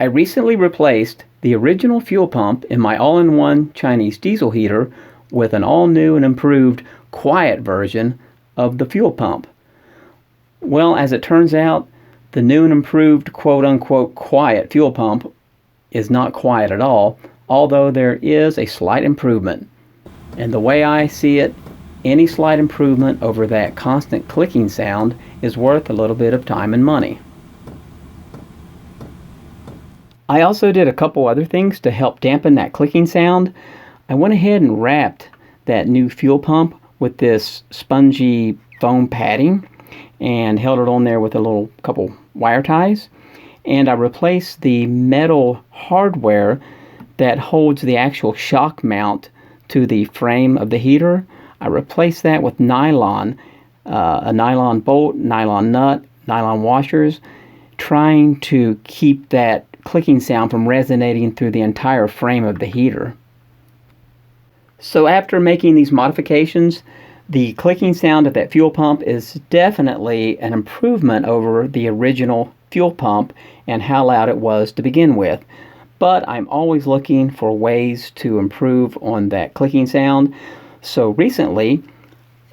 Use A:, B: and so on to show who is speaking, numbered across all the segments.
A: I recently replaced the original fuel pump in my all-in-one Chinese diesel heater with an all-new and improved quiet version of the fuel pump. Well, as it turns out, the new and improved quote-unquote quiet fuel pump is not quiet at all, although there is a slight improvement. And the way I see it, any slight improvement over that constant clicking sound is worth a little bit of time and money. I also did a couple other things to help dampen that clicking sound. I went ahead and wrapped that new fuel pump with this spongy foam padding and held it on there with a couple wire ties. And I replaced the metal hardware that holds the actual shock mount to the frame of the heater. I replaced that with nylon, a nylon bolt, nylon nut, nylon washers, trying to keep that clicking sound from resonating through the entire frame of the heater. So after making these modifications, the clicking sound of that fuel pump is definitely an improvement over the original fuel pump and how loud it was to begin with. But I'm always looking for ways to improve on that clicking sound. So recently,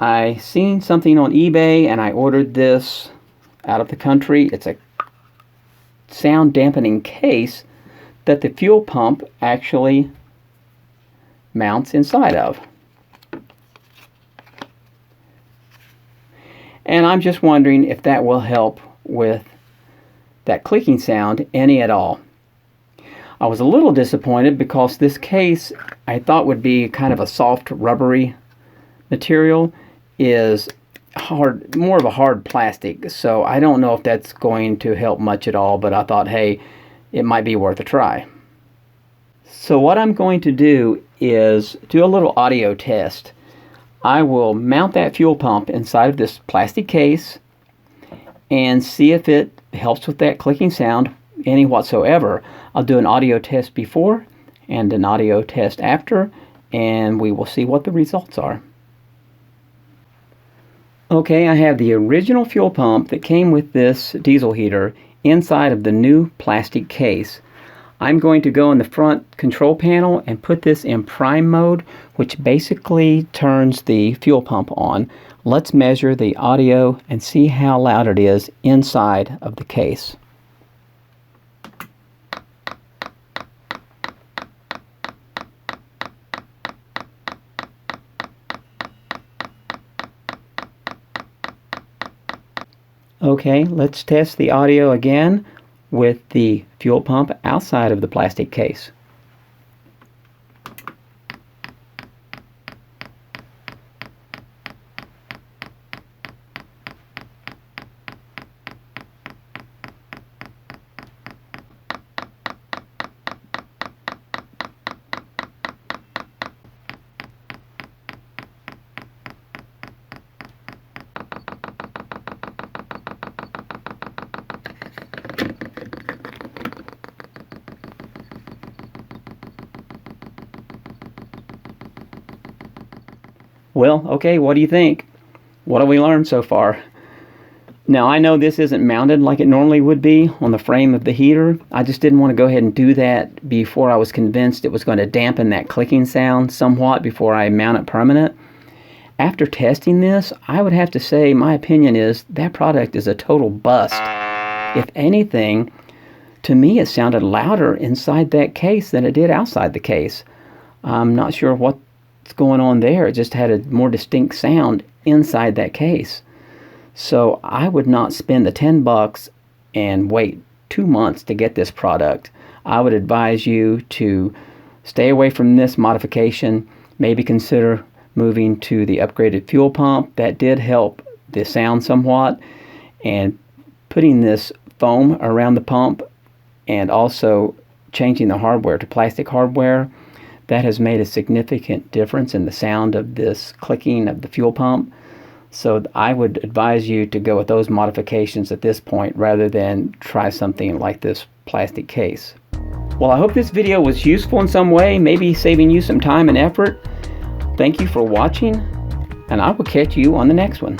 A: I seen something on eBay and I ordered this out of the country. It's a sound dampening case that the fuel pump actually mounts inside of. And I'm just wondering if that will help with that clicking sound any at all. I was a little disappointed because this case I thought would be kind of a soft rubbery material is hard, more of a hard plastic, so I don't know if that's going to help much at all, but I thought, hey, it might be worth a try. So what I'm going to do is do a little audio test. I will mount that fuel pump inside of this plastic case and see if it helps with that clicking sound any whatsoever. I'll do an audio test before and an audio test after, and we will see what the results are. Okay, I have the original fuel pump that came with this diesel heater inside of the new plastic case. I'm going to go in the front control panel and put this in prime mode, which basically turns the fuel pump on. Let's measure the audio and see how loud it is inside of the case. Okay, let's test the audio again with the fuel pump outside of the plastic case. Well, okay, what do you think? What have we learned so far? Now, I know this isn't mounted like it normally would be on the frame of the heater. I just didn't want to go ahead and do that before I was convinced it was going to dampen that clicking sound somewhat before I mount it permanent. After testing this, I would have to say my opinion is that product is a total bust. If anything, to me it sounded louder inside that case than it did outside the case. I'm not sure what's going on there. It just had a more distinct sound inside that case. So I would not spend the $10 and wait 2 months to get this product. I would advise you to stay away from this modification. Maybe consider moving to the upgraded fuel pump. That did help the sound somewhat. And putting this foam around the pump and also changing the hardware to plastic hardware, that has made a significant difference in the sound of this clicking of the fuel pump. So I would advise you to go with those modifications at this point rather than try something like this plastic case. Well, I hope this video was useful in some way, maybe saving you some time and effort. Thank you for watching, and I will catch you on the next one.